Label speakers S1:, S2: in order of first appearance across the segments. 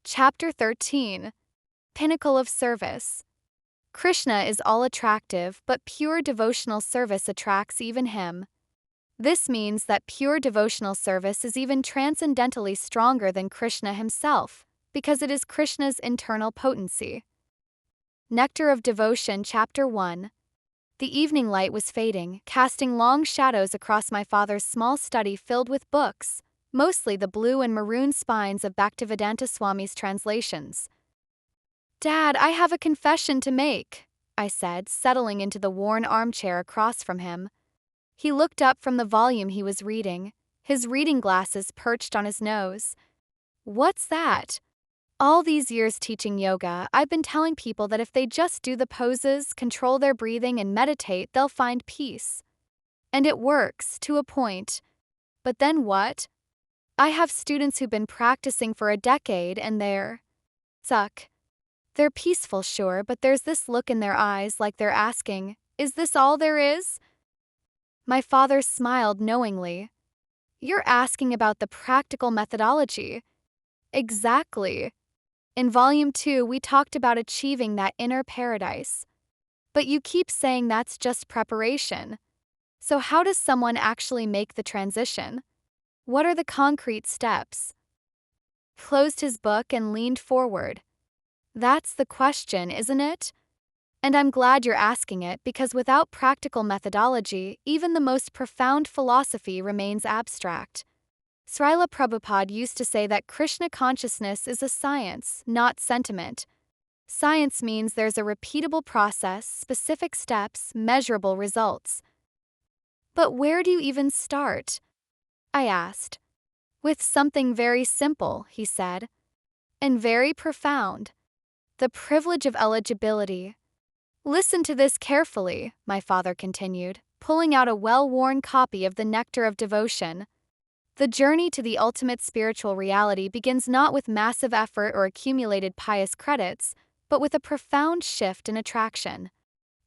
S1: Chapter 13. Pinnacle of Service. Krishna is all-attractive, but pure devotional service attracts even him. This means that pure devotional service is even transcendentally stronger than Krishna himself, because it is Krishna's internal potency. Nectar of Devotion, Chapter 1. The evening light was fading, casting long shadows across my father's small study filled with books, mostly the blue and maroon spines of Bhaktivedanta Swami's translations. "Dad, I have a confession to make," I said, settling into the worn armchair across from him. He looked up from the volume he was reading, his reading glasses perched on his nose. "What's that?" "All these years teaching yoga, I've been telling people that if they just do the poses, control their breathing, and meditate, they'll find peace. And it works, to a point. But then what? I have students who've been practicing for a decade and they're stuck. They're peaceful, sure, but there's this look in their eyes like they're asking, is this all there is?" My father smiled knowingly. "You're asking about the practical methodology." "Exactly. In Volume 2, we talked about achieving that inner paradise. But you keep saying that's just preparation. So how does someone actually make the transition? What are the concrete steps?" Closed his book and leaned forward. "That's the question, isn't it? And I'm glad you're asking it, because without practical methodology, even the most profound philosophy remains abstract. Srila Prabhupada used to say that Krishna consciousness is a science, not sentiment. Science means there's a repeatable process, specific steps, measurable results. But where do you even start?" I asked. "With something very simple," he said. "And very profound. The privilege of eligibility. Listen to this carefully," my father continued, pulling out a well-worn copy of the Nectar of Devotion. "The journey to the ultimate spiritual reality begins not with massive effort or accumulated pious credits, but with a profound shift in attraction."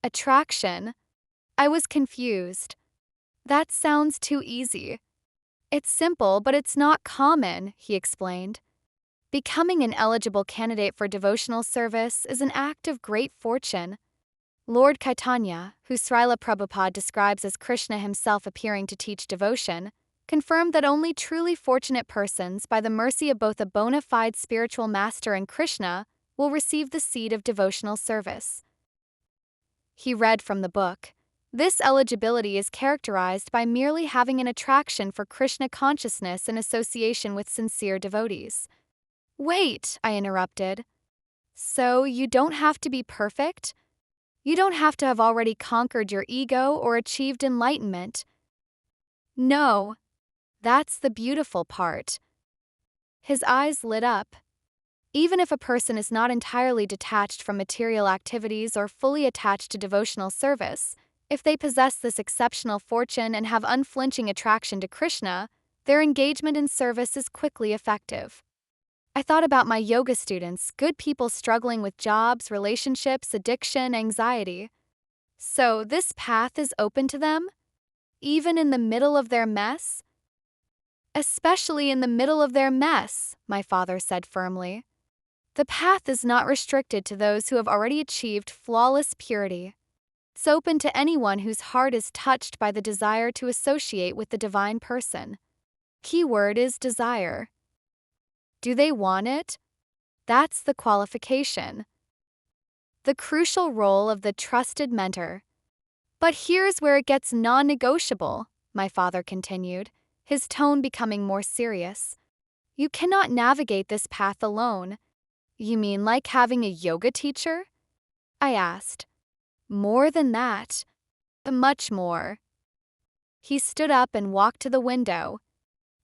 S1: Attraction? I was confused. "That sounds too easy." "It's simple, but it's not common," he explained. "Becoming an eligible candidate for devotional service is an act of great fortune. Lord Caitanya, who Srila Prabhupada describes as Krishna himself appearing to teach devotion, confirmed that only truly fortunate persons, by the mercy of both a bona fide spiritual master and Krishna, will receive the seed of devotional service." He read from the book. "This eligibility is characterized by merely having an attraction for Krishna consciousness in association with sincere devotees." "Wait," I interrupted. "So you don't have to be perfect? You don't have to have already conquered your ego or achieved enlightenment?" "No. That's the beautiful part." His eyes lit up. "Even if a person is not entirely detached from material activities or fully attached to devotional service, if they possess this exceptional fortune and have unflinching attraction to Krishna, their engagement in service is quickly effective." I thought about my yoga students, good people struggling with jobs, relationships, addiction, anxiety. So this path is open to them? Even in the middle of their mess? "Especially in the middle of their mess," my father said firmly. "The path is not restricted to those who have already achieved flawless purity. It's open to anyone whose heart is touched by the desire to associate with the divine person." Key word is desire. Do they want it? That's the qualification. The crucial role of the trusted mentor. "But here's where it gets non-negotiable," my father continued, his tone becoming more serious. "You cannot navigate this path alone." "You mean like having a yoga teacher?" I asked. "More than that. Much more." He stood up and walked to the window.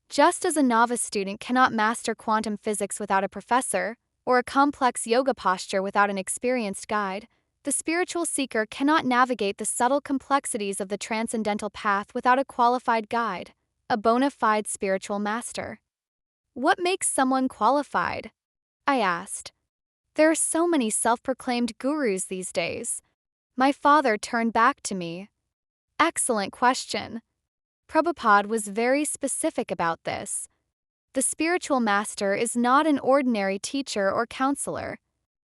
S1: "Just as a novice student cannot master quantum physics without a professor, or a complex yoga posture without an experienced guide, the spiritual seeker cannot navigate the subtle complexities of the transcendental path without a qualified guide, a bona fide spiritual master." "What makes someone qualified?" I asked. "There are so many self-proclaimed gurus these days." My father turned back to me. "Excellent question. Prabhupada was very specific about this. The spiritual master is not an ordinary teacher or counselor.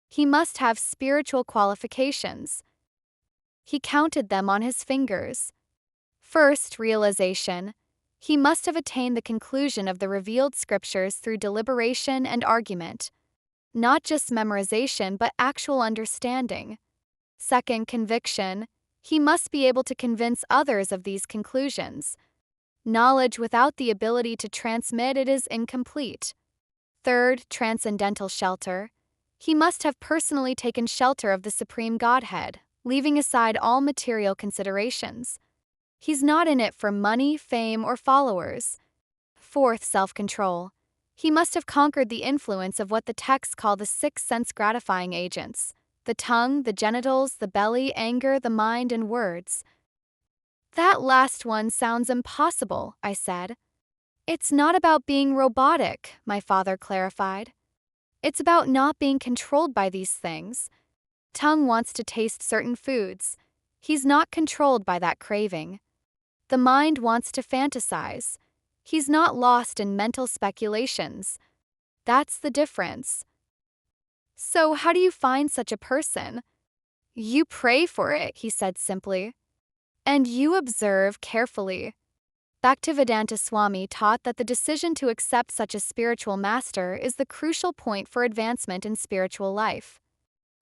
S1: He must have spiritual qualifications. He counted them on his fingers. First, realization. He must have attained the conclusion of the revealed scriptures through deliberation and argument. Not just memorization, but actual understanding. Second, conviction. He must be able to convince others of these conclusions. Knowledge without the ability to transmit it is incomplete. Third, transcendental shelter. He must have personally taken shelter of the Supreme Godhead, leaving aside all material considerations. He's not in it for money, fame, or followers. Fourth, self-control. He must have conquered the influence of what the texts call the six sense-gratifying agents: the tongue, the genitals, the belly, anger, the mind, and words. That last one sounds impossible, I said. It's not about being robotic, my father clarified. It's about not being controlled by these things. Tongue wants to taste certain foods. He's not controlled by that craving. The mind wants to fantasize. He's not lost in mental speculations. That's the difference. So how do you find such a person? You pray for it, he said simply. And you observe carefully. Bhaktivedanta Swami taught that the decision to accept such a spiritual master is the crucial point for advancement in spiritual life.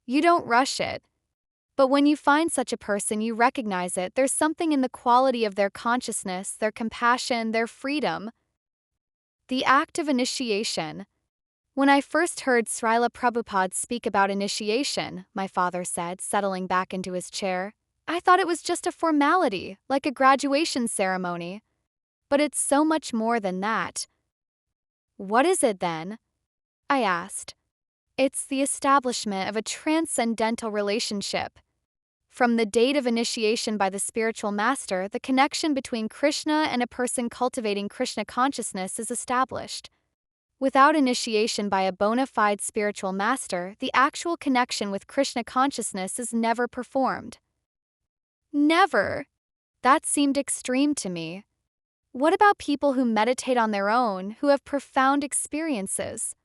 S1: You don't rush it. But when you find such a person, you recognize it. There's something in the quality of their consciousness, their compassion, their freedom. The act of initiation. When I first heard Srila Prabhupada speak about initiation, my father said, settling back into his chair, I thought it was just a formality, like a graduation ceremony. But it's so much more than that. What is it then? I asked. It's the establishment of a transcendental relationship. From the date of initiation by the spiritual master, the connection between Krishna and a person cultivating Krishna consciousness is established. Without initiation by a bona fide spiritual master, the actual connection with Krishna consciousness is never performed. Never. That seemed extreme to me. What about people who meditate on their own, who have profound experiences?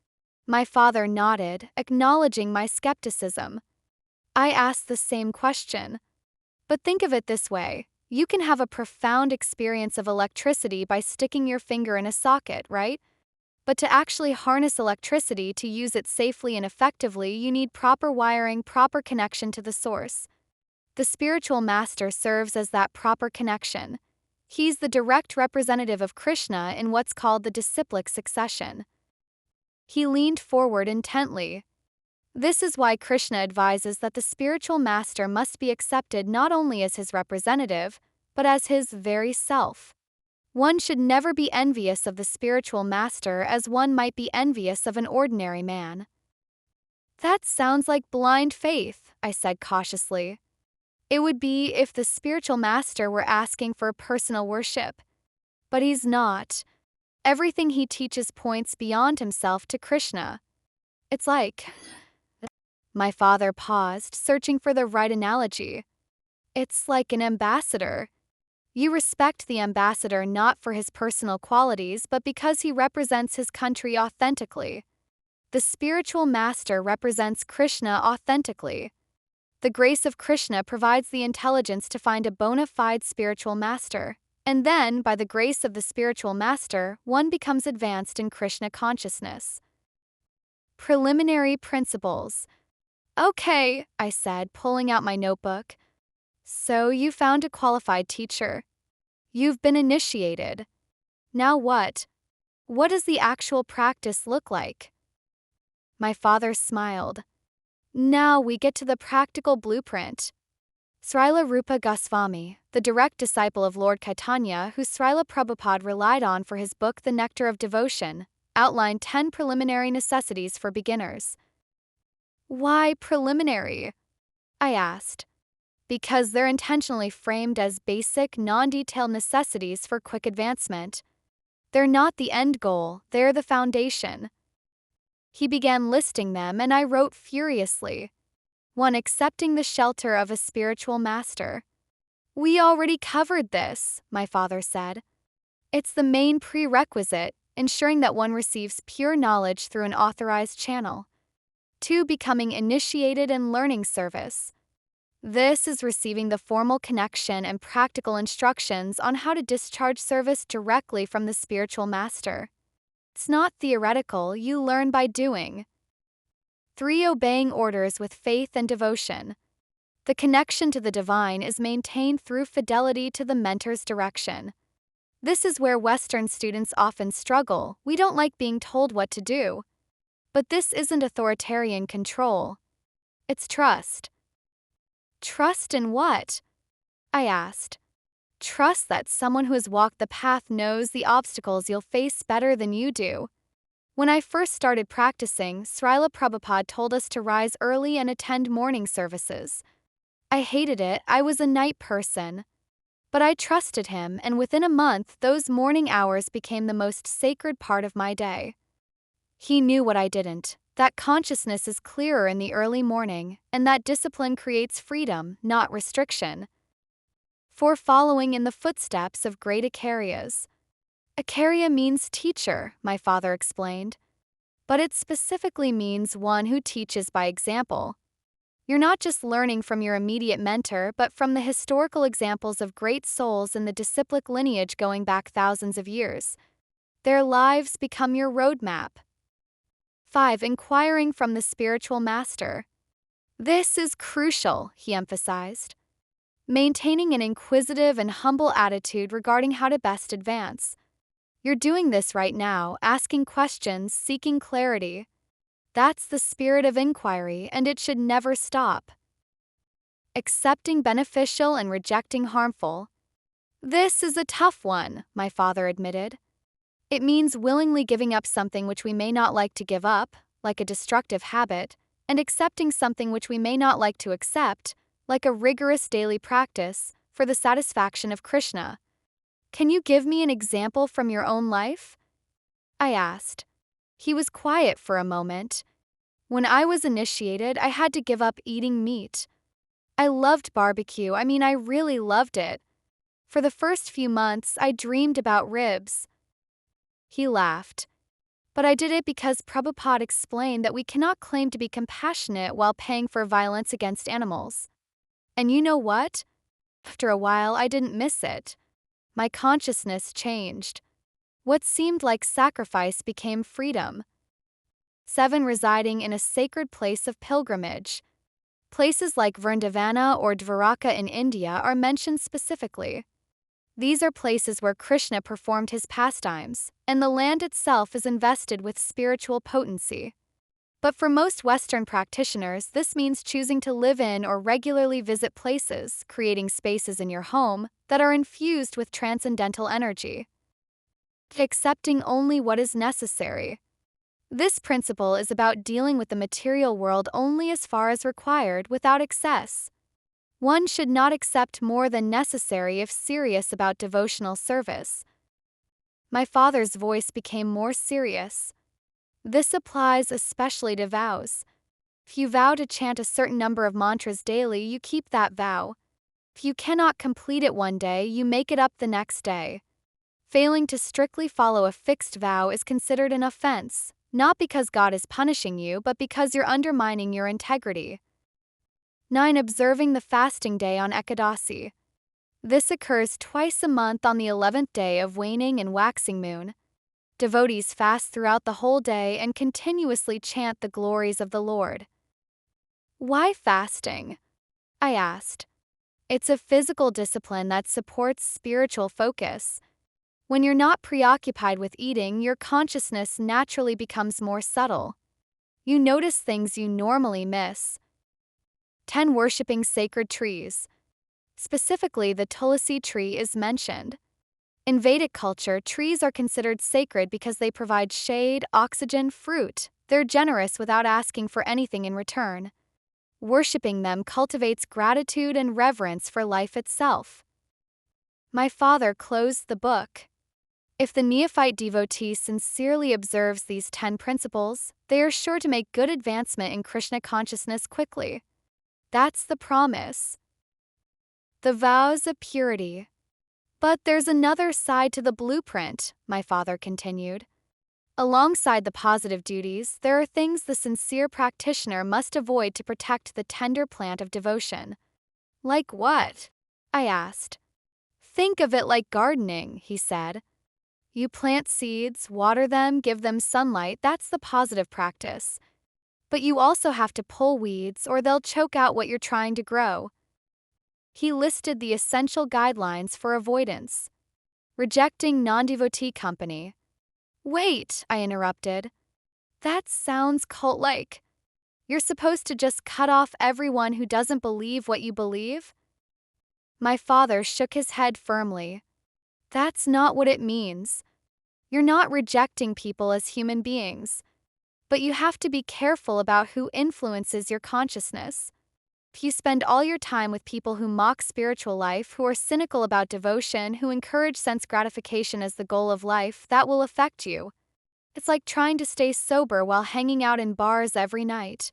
S1: My father nodded, acknowledging my skepticism. I asked the same question. But think of it this way. You can have a profound experience of electricity by sticking your finger in a socket, right? But to actually harness electricity, to use it safely and effectively, you need proper wiring, proper connection to the source. The spiritual master serves as that proper connection. He's the direct representative of Krishna in what's called the disciplic succession. He leaned forward intently. This is why Krishna advises that the spiritual master must be accepted not only as his representative, but as his very self. One should never be envious of the spiritual master as one might be envious of an ordinary man. That sounds like blind faith, I said cautiously. It would be if the spiritual master were asking for personal worship. But he's not. Everything he teaches points beyond himself to Krishna. It's like... My father paused, searching for the right analogy. It's like an ambassador. You respect the ambassador not for his personal qualities, but because he represents his country authentically. The spiritual master represents Krishna authentically. The grace of Krishna provides the intelligence to find a bona fide spiritual master. And then, by the grace of the spiritual master, one becomes advanced in Krishna consciousness. Preliminary principles. Okay, I said, pulling out my notebook. So you found a qualified teacher. You've been initiated. Now what? What does the actual practice look like? My father smiled. Now we get to the practical blueprint. Srila Rupa Goswami, the direct disciple of Lord Chaitanya, who Srila Prabhupada relied on for his book The Nectar of Devotion, outlined 10 preliminary necessities for beginners. Why preliminary? I asked. Because they're intentionally framed as basic, non-detailed necessities for quick advancement. They're not the end goal, they're the foundation. He began listing them, and I wrote furiously. 1. Accepting the shelter of a spiritual master. We already covered this, my father said. It's the main prerequisite. ensuring that one receives pure knowledge through an authorized channel. 2. Becoming initiated and learning service. This is receiving the formal connection and practical instructions on how to discharge service directly from the spiritual master. It's not theoretical, you learn by doing. 3. Obeying orders with faith and devotion. The connection to the divine is maintained through fidelity to the mentor's direction. This is where Western students often struggle. We don't like being told what to do. But this isn't authoritarian control. It's trust. Trust in what? I asked. Trust that someone who has walked the path knows the obstacles you'll face better than you do. When I first started practicing, Srila Prabhupada told us to rise early and attend morning services. I hated it, I was a night person. But I trusted him, and within a month, those morning hours became the most sacred part of my day. He knew what I didn't, that consciousness is clearer in the early morning, and that discipline creates freedom, not restriction. 4. Following in the footsteps of great Acharyas. Acharya means teacher, my father explained. But it specifically means one who teaches by example. You're not just learning from your immediate mentor, but from the historical examples of great souls in the disciplic lineage going back thousands of years. Their lives become your roadmap. 5. Inquiring from the spiritual master. This is crucial, he emphasized. Maintaining an inquisitive and humble attitude regarding how to best advance. You're doing this right now, asking questions, seeking clarity. That's the spirit of inquiry, and it should never stop. Accepting beneficial and rejecting harmful. This is a tough one, my father admitted. It means willingly giving up something which we may not like to give up, like a destructive habit, and accepting something which we may not like to accept, like a rigorous daily practice, for the satisfaction of Krishna. Can you give me an example from your own life? I asked. He was quiet for a moment. When I was initiated, I had to give up eating meat. I loved barbecue, I really loved it. For the first few months, I dreamed about ribs. He laughed. But I did it because Prabhupada explained that we cannot claim to be compassionate while paying for violence against animals. And you know what? After a while, I didn't miss it. My consciousness changed. What seemed like sacrifice became freedom. 7. Residing in a sacred place of pilgrimage. Places like Vrindavana or Dvaraka in India are mentioned specifically. These are places where Krishna performed his pastimes, and the land itself is invested with spiritual potency. But for most Western practitioners, this means choosing to live in or regularly visit places, creating spaces in your home, that are infused with transcendental energy. Accepting only what is necessary. This principle is about dealing with the material world only as far as required without excess. One should not accept more than necessary if serious about devotional service. My father's voice became more serious. This applies especially to vows. If you vow to chant a certain number of mantras daily, you keep that vow. If you cannot complete it one day, you make it up the next day. Failing to strictly follow a fixed vow is considered an offense, not because God is punishing you, but because you're undermining your integrity. 9. Observing the fasting day on Ekadasi. This occurs twice a month on the 11th day of waning and waxing moon. Devotees fast throughout the whole day and continuously chant the glories of the Lord. Why fasting? I asked. It's a physical discipline that supports spiritual focus. When you're not preoccupied with eating, your consciousness naturally becomes more subtle. You notice things you normally miss. 10. Worshipping sacred trees. Specifically, the tulsi tree is mentioned. In Vedic culture, trees are considered sacred because they provide shade, oxygen, fruit. They're generous without asking for anything in return. Worshipping them cultivates gratitude and reverence for life itself. My father closed the book. If the neophyte devotee sincerely observes these 10 principles, they are sure to make good advancement in Krishna consciousness quickly. That's the promise. The vows of purity. But there's another side to the blueprint, my father continued. Alongside the positive duties, there are things the sincere practitioner must avoid to protect the tender plant of devotion. Like what? I asked. Think of it like gardening, he said. You plant seeds, water them, give them sunlight, that's the positive practice. But you also have to pull weeds or they'll choke out what you're trying to grow. He listed the essential guidelines for avoidance. Rejecting non-devotee company. Wait, I interrupted. That sounds cult-like. You're supposed to just cut off everyone who doesn't believe what you believe? My father shook his head firmly. That's not what it means. You're not rejecting people as human beings. But you have to be careful about who influences your consciousness. If you spend all your time with people who mock spiritual life, who are cynical about devotion, who encourage sense gratification as the goal of life, that will affect you. It's like trying to stay sober while hanging out in bars every night.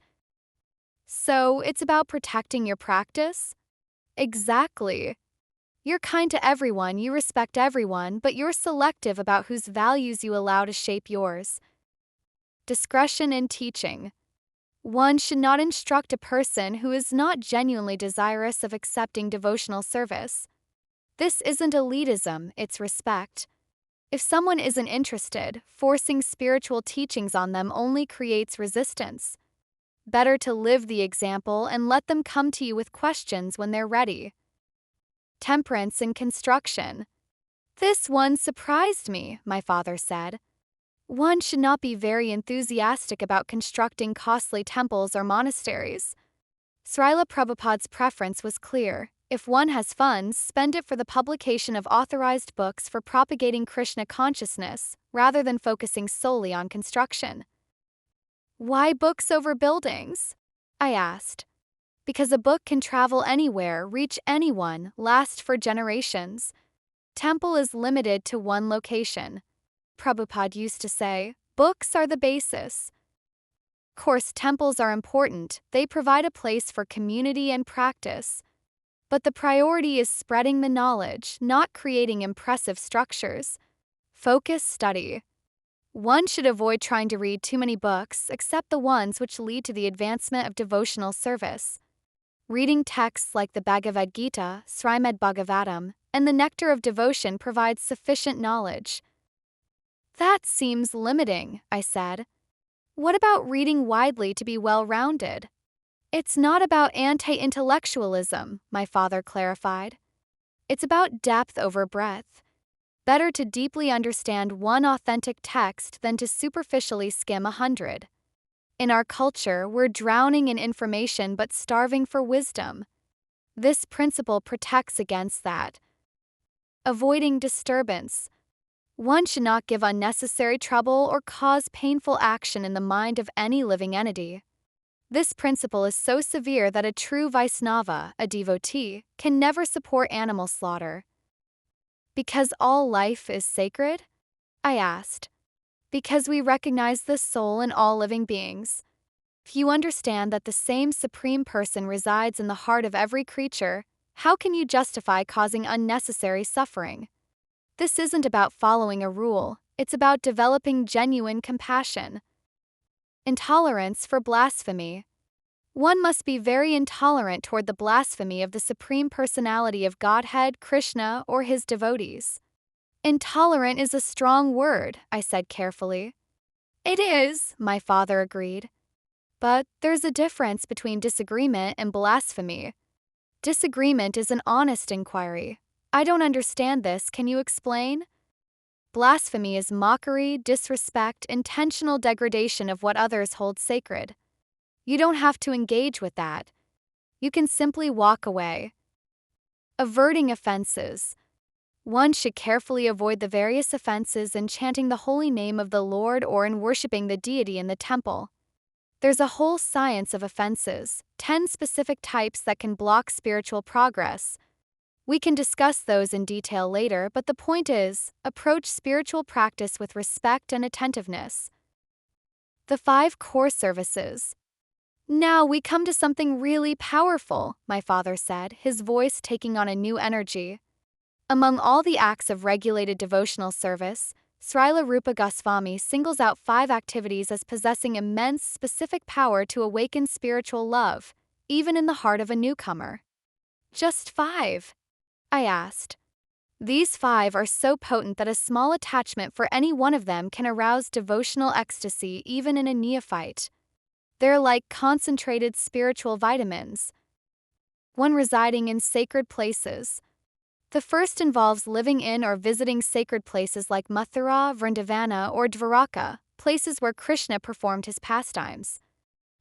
S1: So, it's about protecting your practice? Exactly. You're kind to everyone, you respect everyone, but you're selective about whose values you allow to shape yours. Discretion in teaching. One should not instruct a person who is not genuinely desirous of accepting devotional service. This isn't elitism, it's respect. If someone isn't interested, forcing spiritual teachings on them only creates resistance. Better to live the example and let them come to you with questions when they're ready. Temperance in construction. This one surprised me, my father said. One should not be very enthusiastic about constructing costly temples or monasteries. Srila Prabhupada's preference was clear. If one has funds, spend it for the publication of authorized books for propagating Krishna consciousness, rather than focusing solely on construction. Why books over buildings? I asked. Because a book can travel anywhere, reach anyone, last for generations. Temple is limited to one location. Prabhupada used to say, books are the basis. Of course, temples are important, they provide a place for community and practice. But the priority is spreading the knowledge, not creating impressive structures. Focus study. One should avoid trying to read too many books, except the ones which lead to the advancement of devotional service. Reading texts like the Bhagavad Gita, Srimad Bhagavatam, and the Nectar of Devotion provides sufficient knowledge. That seems limiting, I said. What about reading widely to be well-rounded? It's not about anti-intellectualism, my father clarified. It's about depth over breadth. Better to deeply understand one authentic text than to superficially skim 100. In our culture, we're drowning in information but starving for wisdom. This principle protects against that. Avoiding disturbance. One should not give unnecessary trouble or cause painful action in the mind of any living entity. This principle is so severe that a true Vaisnava, a devotee, can never support animal slaughter. Because all life is sacred? I asked. Because we recognize the soul in all living beings. If you understand that the same Supreme Person resides in the heart of every creature, how can you justify causing unnecessary suffering? This isn't about following a rule, it's about developing genuine compassion. Intolerance for blasphemy. One must be very intolerant toward the blasphemy of the Supreme Personality of Godhead, Krishna, or his devotees. Intolerant is a strong word, I said carefully. It is, my father agreed. But there's a difference between disagreement and blasphemy. Disagreement is an honest inquiry. I don't understand this, can you explain? Blasphemy is mockery, disrespect, intentional degradation of what others hold sacred. You don't have to engage with that. You can simply walk away. Averting offenses. One should carefully avoid the various offenses in chanting the holy name of the Lord or in worshiping the deity in the temple. There's a whole science of offenses, 10 specific types that can block spiritual progress. We can discuss those in detail later, but the point is, approach spiritual practice with respect and attentiveness. The 5 core services. Now we come to something really powerful, my father said, his voice taking on a new energy. Among all the acts of regulated devotional service, Srila Rupa Goswami singles out 5 activities as possessing immense specific power to awaken spiritual love, even in the heart of a newcomer. Just 5? I asked. These 5 are so potent that a small attachment for any one of them can arouse devotional ecstasy even in a neophyte. They're like concentrated spiritual vitamins. 1. Residing in sacred places. The first involves living in or visiting sacred places like Mathura, Vrindavana, or Dvaraka, places where Krishna performed his pastimes.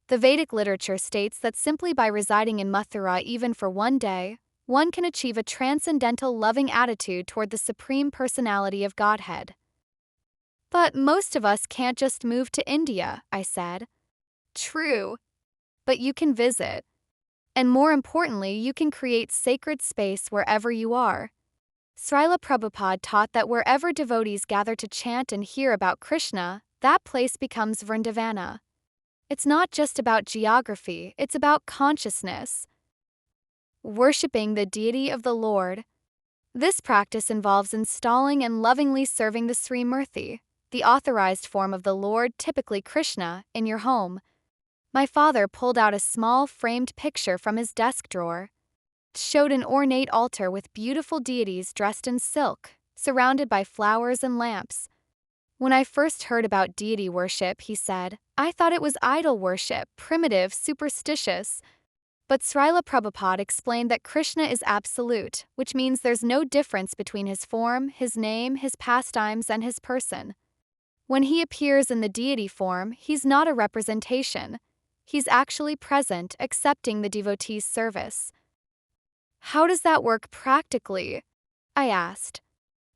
S1: The Vedic literature states that simply by residing in Mathura even for one day, one can achieve a transcendental loving attitude toward the Supreme Personality of Godhead. But most of us can't just move to India, I said. True. But you can visit. And more importantly, you can create sacred space wherever you are. Srila Prabhupada taught that wherever devotees gather to chant and hear about Krishna, that place becomes Vrindavana. It's not just about geography, it's about consciousness. Worshipping the deity of the Lord. This practice involves installing and lovingly serving the Sri Murthy, the authorized form of the Lord, typically Krishna, in your home. My father pulled out a small framed picture from his desk drawer. It showed an ornate altar with beautiful deities dressed in silk, surrounded by flowers and lamps. When I first heard about deity worship, he said, I thought it was idol worship, primitive, superstitious. But Srila Prabhupada explained that Krishna is absolute, which means there's no difference between his form, his name, his pastimes, and his person. When he appears in the deity form, he's not a representation. He's actually present, accepting the devotee's service. How does that work practically? I asked.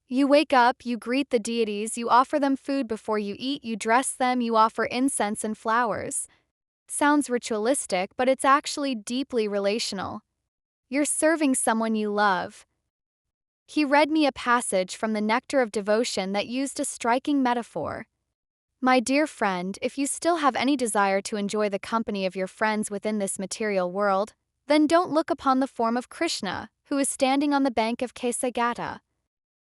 S1: You wake up, you greet the deities, you offer them food before you eat, you dress them, you offer incense and flowers. Sounds ritualistic, but it's actually deeply relational. You're serving someone you love. He read me a passage from the Nectar of Devotion that used a striking metaphor. My dear friend, if you still have any desire to enjoy the company of your friends within this material world, then don't look upon the form of Krishna, who is standing on the bank of Kesagata.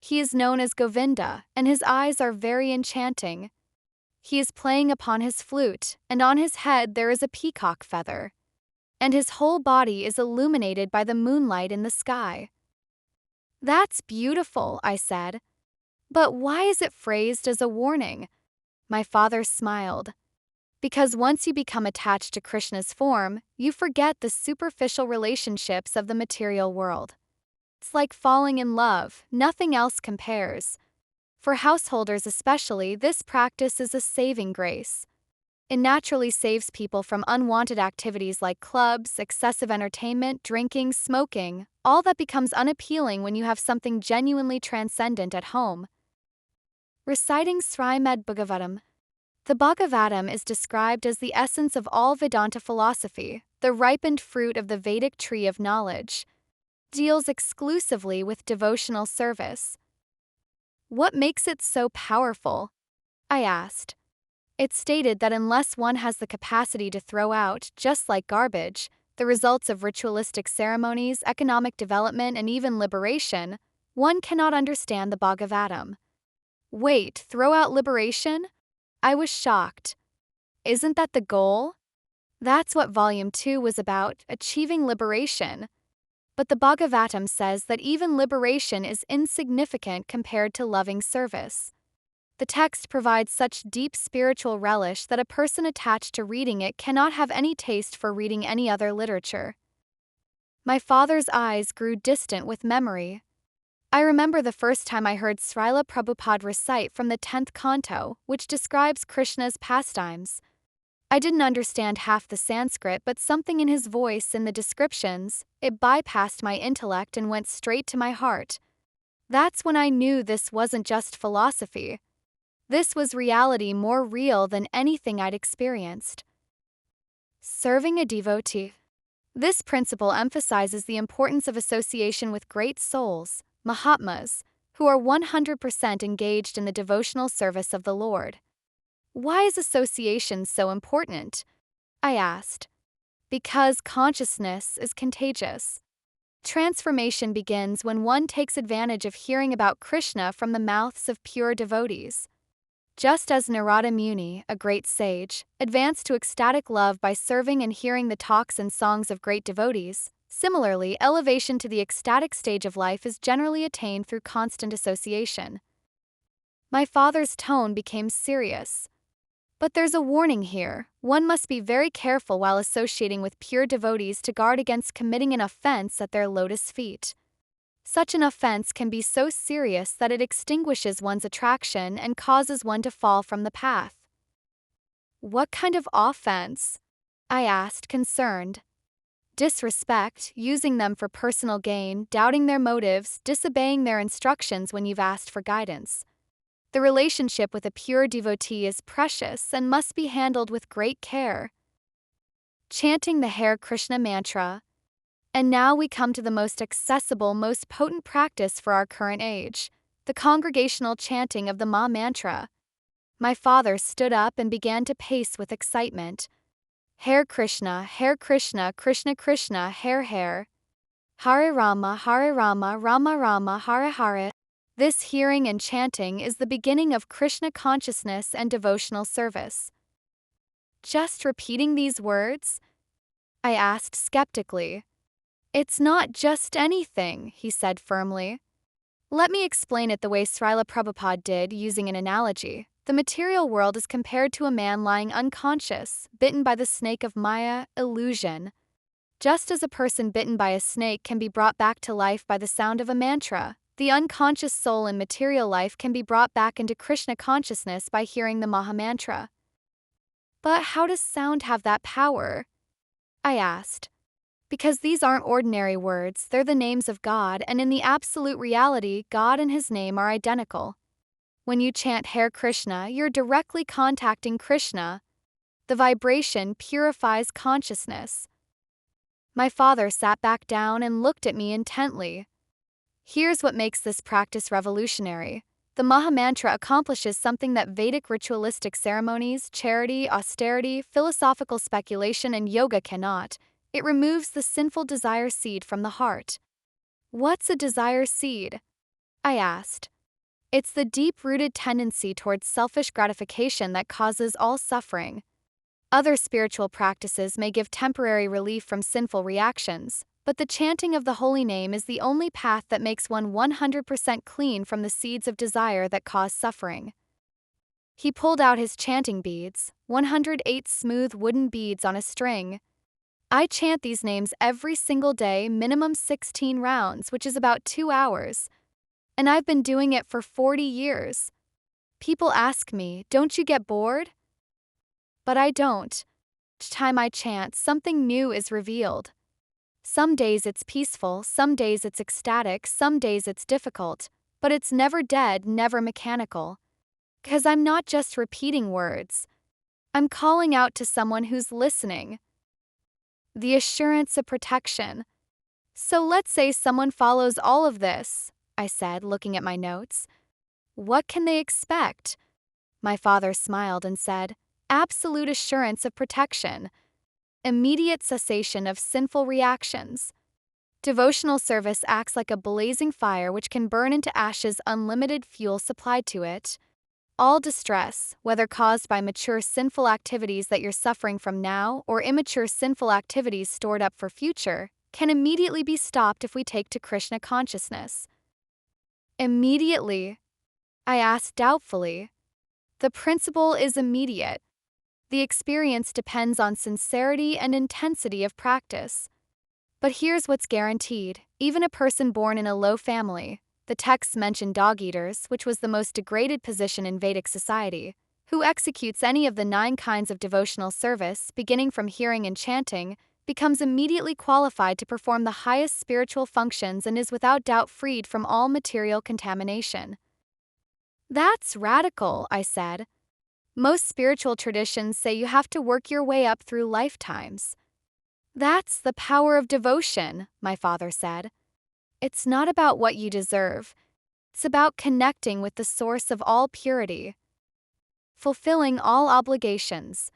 S1: He is known as Govinda, and his eyes are very enchanting. He is playing upon his flute, and on his head there is a peacock feather. And his whole body is illuminated by the moonlight in the sky. That's beautiful, I said. But why is it phrased as a warning? My father smiled. Because once you become attached to Krishna's form, you forget the superficial relationships of the material world. It's like falling in love, nothing else compares. For householders especially, this practice is a saving grace. It naturally saves people from unwanted activities like clubs, excessive entertainment, drinking, smoking, all that becomes unappealing when you have something genuinely transcendent at home. Reciting Srimad Bhagavatam. The Bhagavatam is described as the essence of all Vedanta philosophy, the ripened fruit of the Vedic tree of knowledge. Deals exclusively with devotional service. What makes it so powerful? I asked. It's stated that unless one has the capacity to throw out, just like garbage, the results of ritualistic ceremonies, economic development, and even liberation, one cannot understand the Bhagavatam. Wait, throw out liberation? I was shocked. Isn't that the goal? That's what Volume 2 was about, achieving liberation. But the Bhagavatam says that even liberation is insignificant compared to loving service. The text provides such deep spiritual relish that a person attached to reading it cannot have any taste for reading any other literature. My father's eyes grew distant with memory. I remember the first time I heard Srila Prabhupada recite from the 10th canto, which describes Krishna's pastimes. I didn't understand half the Sanskrit, but something in his voice and the descriptions, it bypassed my intellect and went straight to my heart. That's when I knew this wasn't just philosophy. This was reality more real than anything I'd experienced. Serving a devotee. This principle emphasizes the importance of association with great souls, Mahatmas, who are 100% engaged in the devotional service of the Lord. Why is association so important? I asked. Because consciousness is contagious. Transformation begins when one takes advantage of hearing about Krishna from the mouths of pure devotees. Just as Narada Muni, a great sage, advanced to ecstatic love by serving and hearing the talks and songs of great devotees, similarly, elevation to the ecstatic stage of life is generally attained through constant association. My father's tone became serious. But there's a warning here. One must be very careful while associating with pure devotees to guard against committing an offense at their lotus feet. Such an offense can be so serious that it extinguishes one's attraction and causes one to fall from the path. What kind of offense? I asked, concerned. Disrespect, using them for personal gain, doubting their motives, disobeying their instructions when you've asked for guidance. The relationship with a pure devotee is precious and must be handled with great care. Chanting the Hare Krishna mantra. And now we come to the most accessible, most potent practice for our current age, the congregational chanting of the Ma mantra. My father stood up and began to pace with excitement. Hare Krishna, Krishna Krishna, Hare Hare. Hare Rama, Rama Rama, Hare Hare. This hearing and chanting is the beginning of Krishna consciousness and devotional service. Just repeating these words? I asked skeptically. It's not just anything, he said firmly. Let me explain it the way Srila Prabhupada did, using an analogy. The material world is compared to a man lying unconscious, bitten by the snake of Maya, illusion. Just as a person bitten by a snake can be brought back to life by the sound of a mantra, the unconscious soul in material life can be brought back into Krishna consciousness by hearing the Maha Mantra. But how does sound have that power? I asked. Because these aren't ordinary words, they're the names of God, and in the absolute reality, God and His name are identical. When you chant Hare Krishna, you're directly contacting Krishna. The vibration purifies consciousness. My father sat back down and looked at me intently. Here's what makes this practice revolutionary. The Maha Mantra accomplishes something that Vedic ritualistic ceremonies, charity, austerity, philosophical speculation, and yoga cannot. It removes the sinful desire seed from the heart. What's a desire seed? I asked. It's the deep-rooted tendency towards selfish gratification that causes all suffering. Other spiritual practices may give temporary relief from sinful reactions, but the chanting of the holy name is the only path that makes one 100% clean from the seeds of desire that cause suffering. He pulled out his chanting beads, 108 smooth wooden beads on a string. I chant these names every single day, minimum 16 rounds, which is about 2 hours. And I've been doing it for 40 years. People ask me, don't you get bored? But I don't. Each time I chant, something new is revealed. Some days it's peaceful, some days it's ecstatic, some days it's difficult, but it's never dead, never mechanical. 'Cause I'm not just repeating words. I'm calling out to someone who's listening. The assurance of protection. So let's say someone follows all of this, I said, looking at my notes. What can they expect? My father smiled and said, absolute assurance of protection. Immediate cessation of sinful reactions. Devotional service acts like a blazing fire which can burn into ashes unlimited fuel supplied to it. All distress, whether caused by mature sinful activities that you're suffering from now or immature sinful activities stored up for future, can immediately be stopped if we take to Krishna consciousness. Immediately? I asked doubtfully. The principle is immediate. The experience depends on sincerity and intensity of practice. But here's what's guaranteed. Even a person born in a low family, the texts mention dog-eaters, which was the most degraded position in Vedic society, who executes any of the 9 kinds of devotional service, beginning from hearing and chanting, becomes immediately qualified to perform the highest spiritual functions and is without doubt freed from all material contamination. That's radical, I said. Most spiritual traditions say you have to work your way up through lifetimes. That's the power of devotion, my father said. It's not about what you deserve. It's about connecting with the source of all purity. Fulfilling all obligations.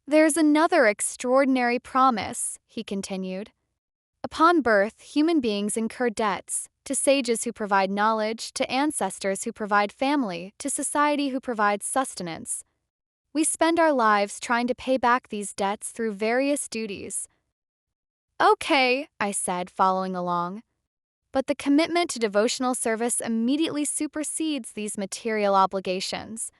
S1: There's another extraordinary promise, he continued. Upon birth, human beings incur debts to sages who provide knowledge, to ancestors who provide family, to society who provides sustenance. We spend our lives trying to pay back these debts through various duties. Okay, I said, following along. But the commitment to devotional service immediately supersedes these material obligations.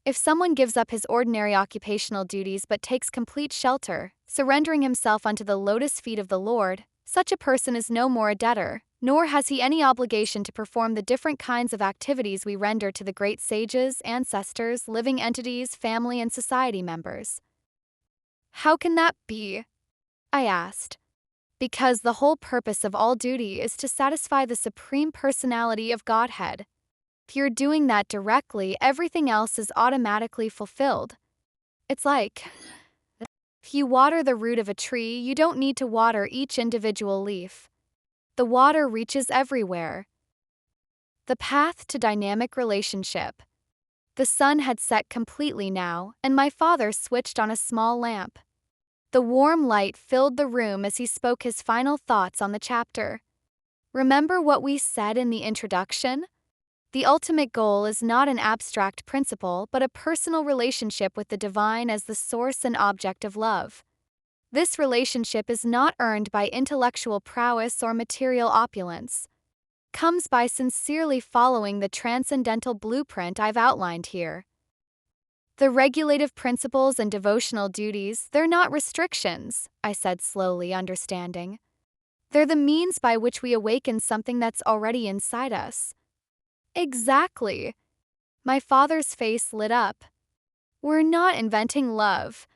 S1: If someone gives up his ordinary occupational duties but takes complete shelter, surrendering himself unto the lotus feet of the Lord, such a person is no more a debtor, nor has he any obligation to perform the different kinds of activities we render to the great sages, ancestors, living entities, family, and society members. How can that be? I asked. Because the whole purpose of all duty is to satisfy the Supreme Personality of Godhead. If you're doing that directly, everything else is automatically fulfilled. It's like, if you water the root of a tree, you don't need to water each individual leaf. The water reaches everywhere. The path to dynamic relationship. The sun had set completely now, and my father switched on a small lamp. The warm light filled the room as he spoke his final thoughts on the chapter. Remember what we said in the introduction? The ultimate goal is not an abstract principle, but a personal relationship with the divine as the source and object of love. This relationship is not earned by intellectual prowess or material opulence. Comes by sincerely following the transcendental blueprint I've outlined here. The regulative principles and devotional duties, they're not restrictions, I said slowly, understanding. They're the means by which we awaken something that's already inside us. Exactly. My father's face lit up. We're not inventing love.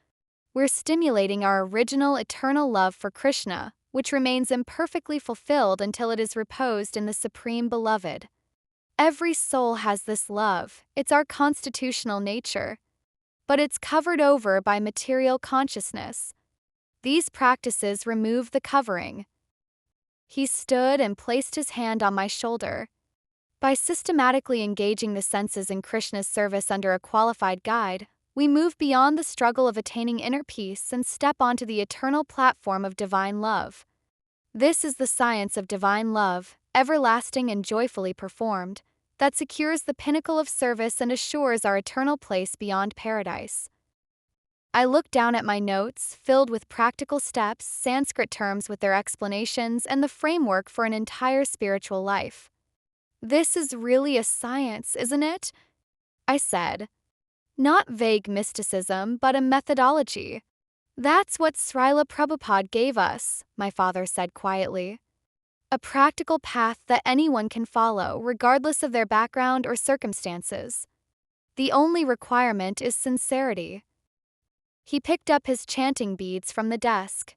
S1: We're stimulating our original eternal love for Krishna, which remains imperfectly fulfilled until it is reposed in the Supreme Beloved. Every soul has this love, it's our constitutional nature. But it's covered over by material consciousness. These practices remove the covering. He stood and placed his hand on my shoulder. By systematically engaging the senses in Krishna's service under a qualified guide, we move beyond the struggle of attaining inner peace and step onto the eternal platform of divine love. This is the science of divine love, everlasting and joyfully performed, that secures the pinnacle of service and assures our eternal place beyond paradise. I looked down at my notes, filled with practical steps, Sanskrit terms with their explanations, and the framework for an entire spiritual life. This is really a science, isn't it? I said. Not vague mysticism, but a methodology. That's what Srila Prabhupada gave us, my father said quietly. A practical path that anyone can follow, regardless of their background or circumstances. The only requirement is sincerity. He picked up his chanting beads from the desk.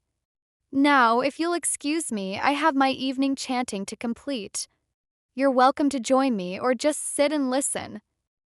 S1: Now, if you'll excuse me, I have my evening chanting to complete. You're welcome to join me or just sit and listen.